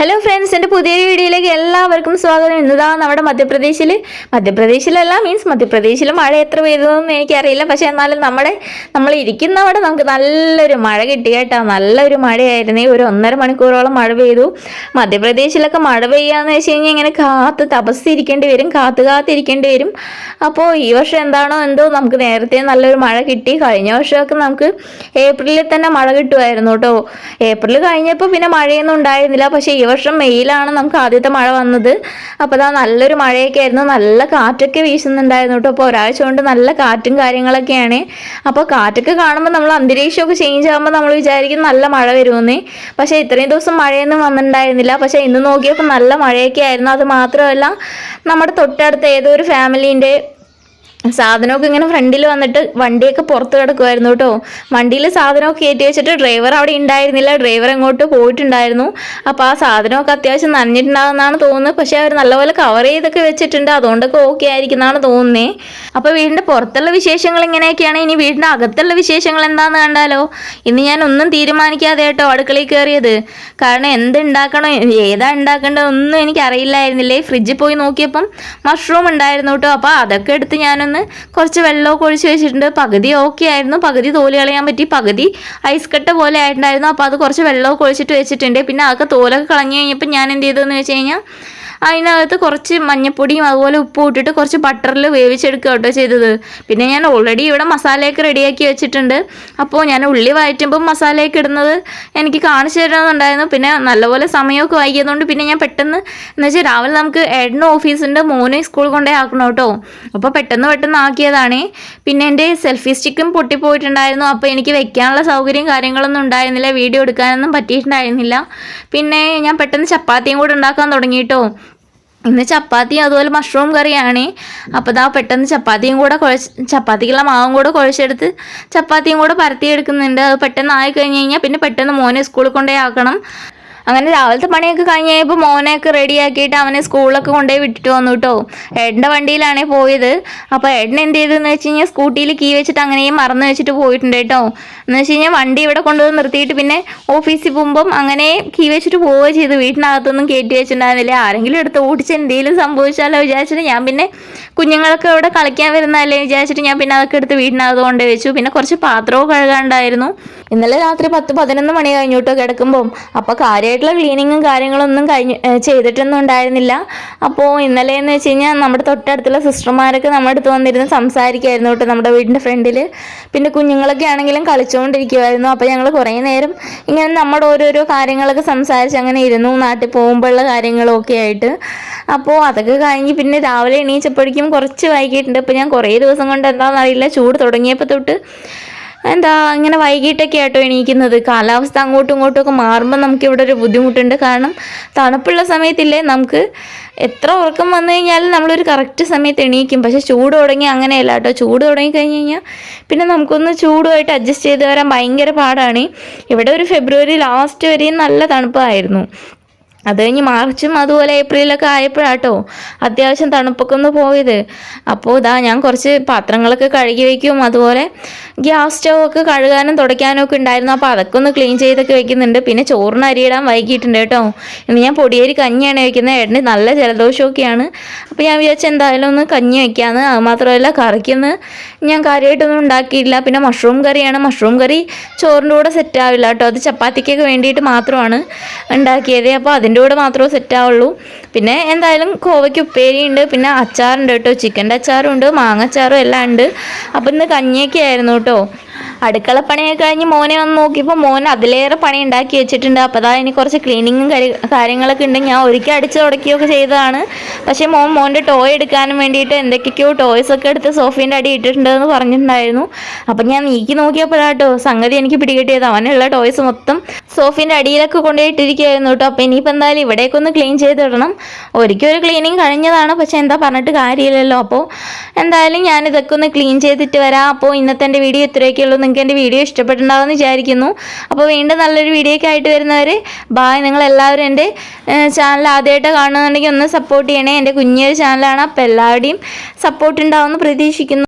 Hello friends, എൻ്റെ പുതിയൊരു വീഡിയോയിലേക്ക് എല്ലാവർക്കും സ്വാഗതം. ഇന്നതാ നമ്മുടെ മധ്യപ്രദേശിലല്ല മീൻസ് മധ്യപ്രദേശിൽ മഴ എത്ര പെയ്തതെന്ന് എനിക്കറിയില്ല. പക്ഷെ എന്നാലും നമ്മൾ ഇരിക്കുന്നവിടെ നമുക്ക് നല്ലൊരു മഴ കിട്ടി കേട്ടോ. നല്ലൊരു മഴയായിരുന്നേ. ഒരു 1.5 മണിക്കൂറോളം മഴ പെയ്തു. മധ്യപ്രദേശിലൊക്കെ മഴ പെയ്യാന്ന് വെച്ച് കഴിഞ്ഞാൽ ഇങ്ങനെ തപസ്സിരിക്കേണ്ടി വരും, കാത്തിരിക്കേണ്ടി വരും. അപ്പോൾ ഈ വർഷം എന്താണോ എന്തോ നമുക്ക് നേരത്തെ നല്ലൊരു മഴ കിട്ടി. കഴിഞ്ഞ വർഷമൊക്കെ നമുക്ക് ഏപ്രിലിൽ തന്നെ മഴ കിട്ടുമായിരുന്നു കേട്ടോ. ഏപ്രിൽ കഴിഞ്ഞപ്പോൾ പിന്നെ മഴയൊന്നും ഉണ്ടായിരുന്നില്ല. പക്ഷേ ഈ വർഷം മെയിലാണ് നമുക്ക് ആദ്യത്തെ മഴ വന്നത്. അപ്പോൾ അതാ നല്ലൊരു മഴയൊക്കെ ആയിരുന്നു, നല്ല കാറ്റൊക്കെ വീശുന്നുണ്ടായിരുന്നു കേട്ടോ. അപ്പോൾ ഒരാഴ്ച കൊണ്ട് നല്ല കാറ്റും കാര്യങ്ങളൊക്കെയാണ്. അപ്പോൾ കാറ്റൊക്കെ കാണുമ്പോൾ നമ്മൾ അന്തരീക്ഷമൊക്കെ ചേഞ്ച് ആകുമ്പോൾ നമ്മൾ വിചാരിക്കും നല്ല മഴ വരുമെന്നേ. പക്ഷേ ഇത്രയും ദിവസം മഴയൊന്നും വന്നിട്ടുണ്ടായിരുന്നില്ല. പക്ഷേ ഇന്ന് നോക്കിയപ്പോൾ നല്ല മഴയൊക്കെ ആയിരുന്നു. അത് മാത്രമല്ല, നമ്മുടെ തൊട്ടടുത്ത ഏതോ ഒരു ഫാമിലീൻ്റെ സാധനമൊക്കെ ഇങ്ങനെ ഫ്രണ്ടിൽ വന്നിട്ട് വണ്ടിയൊക്കെ പുറത്ത് കിടക്കുമായിരുന്നു കേട്ടോ. വണ്ടിയിൽ സാധനമൊക്കെ കയറ്റി വെച്ചിട്ട് ഡ്രൈവർ അവിടെ ഉണ്ടായിരുന്നില്ല, ഡ്രൈവർ എങ്ങോട്ട് പോയിട്ടുണ്ടായിരുന്നു. അപ്പോൾ ആ സാധനമൊക്കെ അത്യാവശ്യം നനഞ്ഞിട്ടുണ്ടാകുന്നതാണ് തോന്നുന്നത്. പക്ഷേ അവർ നല്ലപോലെ കവർ ചെയ്തൊക്കെ വെച്ചിട്ടുണ്ട്, അതുകൊണ്ടൊക്കെ ഓക്കെ ആയിരിക്കുന്നതാണ് തോന്നുന്നത്. അപ്പോൾ വീടിൻ്റെ പുറത്തുള്ള വിശേഷങ്ങൾ ഇങ്ങനെയൊക്കെയാണ്. ഇനി വീടിൻ്റെ അകത്തുള്ള വിശേഷങ്ങൾ എന്താണെന്ന് കണ്ടാലോ. ഇന്ന് ഞാൻ ഒന്നും തീരുമാനിക്കാതെ കേട്ടോ അടുക്കളയിൽ കയറിയത്. കാരണം എന്തുണ്ടാക്കണം, ഏതാ ഉണ്ടാക്കേണ്ടതൊന്നും എനിക്കറിയില്ലായിരുന്നില്ലേ. ഫ്രിഡ്ജിൽ പോയി നോക്കിയപ്പം മഷ്റൂം ഉണ്ടായിരുന്നു കേട്ടോ. അപ്പോൾ അതൊക്കെ എടുത്ത് ഞാനൊന്ന് കുറച്ച് വെള്ളമൊക്കെ ഒഴിച്ച് വെച്ചിട്ടുണ്ട്. പകുതി ഓക്കെ ആയിരുന്നു, പകുതി തോല് കളയാൻ പറ്റി, പകുതി ഐസ് കട്ട പോലെ ആയിട്ടുണ്ടായിരുന്നു. അപ്പോൾ അത് കുറച്ച് വെള്ളമൊക്കെ ഒഴിച്ചിട്ട് വെച്ചിട്ടുണ്ട്. പിന്നെ അതൊക്കെ തോലൊക്കെ കളഞ്ഞു കഴിഞ്ഞപ്പോൾ ഞാൻ എന്ത് ചെയ്തതെന്ന് വെച്ച് കഴിഞ്ഞാൽ അതിനകത്ത് കുറച്ച് മഞ്ഞപ്പൊടിയും അതുപോലെ ഉപ്പും ഇട്ടിട്ട് കുറച്ച് ബട്ടറിൽ വേവിച്ചെടുക്കുക കേട്ടോ ചെയ്തത്. പിന്നെ ഞാൻ ഓൾറെഡി ഇവിടെ മസാലയൊക്കെ റെഡിയാക്കി വെച്ചിട്ടുണ്ട്. അപ്പോൾ ഞാൻ ഉള്ളി വഴറ്റുമ്പോൾ മസാലയൊക്കെ ഇടുന്നത് എനിക്ക് കാണിച്ചു തരണമെന്നുണ്ടായിരുന്നു. പിന്നെ നല്ലപോലെ സമയമൊക്കെ വൈകിയതുകൊണ്ട് പിന്നെ ഞാൻ പെട്ടെന്ന് എന്ന് വെച്ചാൽ രാവിലെ നമുക്ക് ഏട്ടന് ഓഫീസുണ്ട്, മോനെ സ്കൂളിൽ കൊണ്ടേ ആക്കണം കേട്ടോ. അപ്പോൾ പെട്ടെന്ന് ആക്കിയതാണേ. പിന്നെ എൻ്റെ സെൽഫി സ്റ്റിക്കും പൊട്ടിപ്പോയിട്ടുണ്ടായിരുന്നു. അപ്പോൾ എനിക്ക് വെക്കാനുള്ള സൗകര്യം കാര്യങ്ങളൊന്നും ഉണ്ടായിരുന്നില്ല, വീഡിയോ എടുക്കാനൊന്നും പറ്റിയിട്ടുണ്ടായിരുന്നില്ല. പിന്നെ ഞാൻ പെട്ടെന്ന് ചപ്പാത്തിയും കൂടെ ഉണ്ടാക്കാൻ തുടങ്ങി കേട്ടോ. ഇന്ന് ചപ്പാത്തിയും അതുപോലെ മഷ്റൂം കറിയാണ്. അപ്പോൾ ഇതാ പെട്ടെന്ന് ചപ്പാത്തിക്കുള്ള മാവും കൂടെ കുഴച്ചെടുത്ത് ചപ്പാത്തിയും കൂടെ പരത്തിയെടുക്കുന്നുണ്ട്. അത് പെട്ടെന്ന് ആയി കഴിഞ്ഞ് കഴിഞ്ഞാൽ പിന്നെ പെട്ടെന്ന് മോനെ സ്കൂളിൽ കൊണ്ടേ ആക്കണം. അങ്ങനെ രാവിലത്തെ പണിയൊക്കെ കഴിഞ്ഞ് കഴിഞ്ഞപ്പോൾ മോനെയൊക്കെ റെഡിയാക്കിയിട്ട് അവനെ സ്കൂളിലൊക്കെ കൊണ്ടുപോയി വിട്ടിട്ട് വന്നു കേട്ടോ. ഏട്ടൻ്റെ വണ്ടിയിലാണേ പോയത്. അപ്പോൾ ഏട്ടൻ എന്ത് ചെയ്തതെന്ന് വെച്ച് കഴിഞ്ഞാൽ സ്കൂട്ടിയിൽ കീ വെച്ചിട്ട് അങ്ങനെയും മറന്നു വെച്ചിട്ട് പോയിട്ടുണ്ട് കേട്ടോ. എന്ന് വെച്ച് കഴിഞ്ഞാൽ വണ്ടി ഇവിടെ കൊണ്ടുവന്ന് നിർത്തിയിട്ട് പിന്നെ ഓഫീസിൽ പോകുമ്പം അങ്ങനെ കീ വെച്ചിട്ട് പോവുകയും ചെയ്തു. വീട്ടിനകത്തൊന്നും കയറ്റി വെച്ചിട്ടുണ്ടായിരുന്നില്ല. ആരെങ്കിലും എടുത്ത് ഓടിച്ച് എന്തെങ്കിലും സംഭവിച്ചാലോ വിചാരിച്ചിട്ട് ഞാൻ പിന്നെ കുഞ്ഞുങ്ങളൊക്കെ ഇവിടെ കളിക്കാൻ വരുന്നതല്ലേ വിചാരിച്ചിട്ട് ഞാൻ പിന്നെ അതൊക്കെ എടുത്ത് വീട്ടിനകത്ത് കൊണ്ടു വെച്ചു. പിന്നെ കുറച്ച് പാത്രവും കഴുകാണ്ടായിരുന്നു. ഇന്നലെ രാത്രി 10-11 മണി കഴിഞ്ഞു കേട്ടോ കിടക്കുമ്പം. അപ്പോൾ കാര്യമായിട്ടുള്ള ക്ലീനിങ്ങും കാര്യങ്ങളൊന്നും ചെയ്തിട്ടൊന്നും ഉണ്ടായിരുന്നില്ല. അപ്പോൾ ഇന്നലെ എന്ന് വെച്ച് കഴിഞ്ഞാൽ നമ്മുടെ തൊട്ടടുത്തുള്ള സിസ്റ്റർമാരൊക്കെ നമ്മുടെ അടുത്ത് വന്നിരുന്ന് സംസാരിക്കുമായിരുന്നു കേട്ടോ, നമ്മുടെ വീടിൻ്റെ ഫ്രണ്ടിൽ. പിന്നെ കുഞ്ഞുങ്ങളൊക്കെ ആണെങ്കിലും കളിച്ചുകൊണ്ടിരിക്കുമായിരുന്നു. അപ്പോൾ ഞങ്ങൾ കുറേ നേരം ഇങ്ങനെ നമ്മുടെ ഓരോരോ കാര്യങ്ങളൊക്കെ സംസാരിച്ച് അങ്ങനെ ഇരുന്നു, നാട്ടിൽ പോകുമ്പോഴുള്ള കാര്യങ്ങളൊക്കെ ആയിട്ട്. അപ്പോൾ അതൊക്കെ കഴിഞ്ഞ് പിന്നെ രാവിലെ എണീച്ചപ്പോഴേക്കും കുറച്ച് വൈകിട്ടുണ്ട്. ഇപ്പോൾ ഞാൻ കുറേ ദിവസം കൊണ്ട് എന്താണെന്നറിയില്ല, ചൂട് തുടങ്ങിയപ്പോൾ തൊട്ട് ഇങ്ങനെ വൈകിട്ടൊക്കെ ആയിട്ടോ എണീക്കുന്നത്. കാലാവസ്ഥ അങ്ങോട്ടും ഇങ്ങോട്ടും ഒക്കെ മാറുമ്പോൾ നമുക്കിവിടെ ഒരു ബുദ്ധിമുട്ടുണ്ട്. കാരണം തണുപ്പുള്ള സമയത്തില്ലേ നമുക്ക് എത്ര ഉറക്കം വന്നു കഴിഞ്ഞാലും നമ്മളൊരു കറക്റ്റ് സമയത്ത് എണീക്കും. പക്ഷേ ചൂട് തുടങ്ങി അങ്ങനെയല്ല കേട്ടോ. ചൂട് തുടങ്ങി കഴിഞ്ഞ് കഴിഞ്ഞാൽ പിന്നെ നമുക്കൊന്ന് ചൂടുമായിട്ട് അഡ്ജസ്റ്റ് ചെയ്ത് വരാൻ ഭയങ്കര പാടാണ്. ഇവിടെ ഒരു ഫെബ്രുവരി ലാസ്റ്റ് വരെയും നല്ല തണുപ്പായിരുന്നു. അത് കഴിഞ്ഞ് മാർച്ചും അതുപോലെ ഏപ്രിലൊക്കെ ആയപ്പോഴാട്ടോ അത്യാവശ്യം തണുപ്പൊക്കെ ഒന്ന് പോയത്. അപ്പോൾ ഞാൻ കുറച്ച് പാത്രങ്ങളൊക്കെ കഴുകി വയ്ക്കും, അതുപോലെ ഗ്യാസ് സ്റ്റൗവൊക്കെ കഴുകാനും തുടയ്ക്കാനും ഒക്കെ ഉണ്ടായിരുന്നു. അപ്പോൾ അതൊക്കെ ഒന്ന് ക്ലീൻ ചെയ്തൊക്കെ വെക്കുന്നുണ്ട്. പിന്നെ ചോറിന് അരിയിടാൻ വൈകിട്ടുണ്ട് കേട്ടോ. ഇന്ന് ഞാൻ പൊടിയേരി കഞ്ഞിയാണ് വയ്ക്കുന്നത്. ഏട്ടന് നല്ല ജലദോഷമൊക്കെയാണ്. അപ്പോൾ ഞാൻ വിചാരിച്ച എന്തായാലും ഒന്ന് കഞ്ഞി വയ്ക്കാമെന്ന്. അതുമാത്രമല്ല കറിക്കൊന്ന് ഞാൻ കാര്യമായിട്ടൊന്നും ഉണ്ടാക്കിയില്ല. പിന്നെ മഷ്റൂം കറിയാണ്. മഷ്റൂം കറി ചോറിൻ്റെ കൂടെ സെറ്റ് ആവില്ല കേട്ടോ. അത് ചപ്പാത്തിക്കൊക്കെ വേണ്ടിയിട്ട് മാത്രമാണ് ഉണ്ടാക്കിയത്. അപ്പോൾ അതിൻ്റെ കൂടെ മാത്രമേ സെറ്റാവുള്ളൂ. പിന്നെ എന്തായാലും കോവയ്ക്ക് ഉപ്പേരിയുണ്ട്, പിന്നെ അച്ചാറുണ്ട് കേട്ടോ. ചിക്കൻ്റെ അച്ചാറും ഉണ്ട്, മാങ്ങ അച്ചാറും എല്ലാം ഉണ്ട്. അപ്പോൾ ഇന്ന് കഞ്ഞിയൊക്കെ ആയിരുന്നു കേട്ടോ. അടുക്കളപ്പണിയൊക്കെ കഴിഞ്ഞ് മോനെ വന്ന് നോക്കിയപ്പോൾ മോൻ അതിലേറെ പണി ഉണ്ടാക്കി വെച്ചിട്ടുണ്ട്. അപ്പോൾ ഇനി കുറച്ച് ക്ലീനിങ്ങും കാര്യങ്ങളൊക്കെ ഉണ്ട്. ഞാൻ ഒരിക്കൽ അടിച്ച് തുടക്കുകയൊക്കെ ചെയ്തതാണ്. പക്ഷേ മോൻ്റെ ടോയ് എടുക്കാനും വേണ്ടിയിട്ട് എന്തൊക്കെയോ ടോയ്സൊക്കെ എടുത്ത് സോഫീൻ്റെ അടി ഇട്ടിട്ടുണ്ടെന്ന് പറഞ്ഞിട്ടുണ്ടായിരുന്നു. അപ്പം ഞാൻ നീക്കി നോക്കിയപ്പോഴാട്ടോ സംഗതി എനിക്ക് പിടികിട്ടിയത്. അവനുള്ള ടോയ്സ് മൊത്തം സോഫീൻ്റെ അടിയിലൊക്കെ കൊണ്ടുപോയി ഇട്ടിരിക്കുകയായിരുന്നു കേട്ടോ. അപ്പോൾ ഇനിയിപ്പോൾ എന്തായാലും ഇവിടേക്ക് ഒന്ന് ക്ലീൻ ചെയ്തിടണം. ഒരിക്കൽ ഒരു ക്ലീനിങ് കഴിഞ്ഞതാണ്, പക്ഷേ എന്താ പറഞ്ഞിട്ട് കാര്യമില്ലല്ലോ. അപ്പോൾ എന്തായാലും ഞാനിതൊക്കെ ഒന്ന് ക്ലീൻ ചെയ്തിട്ട് വരാം. അപ്പോൾ ഇന്നത്തെ എൻ്റെ വീഡിയോ ഇത്രയൊക്കെ ഉള്ളൂ. നിങ്ങൾക്ക് എൻ്റെ വീഡിയോ ഇഷ്ടപ്പെട്ടിട്ടുണ്ടാവുമെന്ന് വിചാരിക്കുന്നു. അപ്പോൾ വീണ്ടും നല്ലൊരു വീഡിയോ ഒക്കെ ആയിട്ട് വരുന്നവരെ ബായ്. നിങ്ങളെല്ലാവരും എൻ്റെ ചാനൽ ആദ്യമായിട്ട് കാണുന്നുണ്ടെങ്കിൽ ഒന്ന് സപ്പോർട്ട് ചെയ്യണേ. എൻ്റെ കുഞ്ഞൊരു ചാനലാണ്. അപ്പോൾ എല്ലാവരുടെയും സപ്പോർട്ട് ഉണ്ടാവുമെന്ന് പ്രതീക്ഷിക്കുന്നു.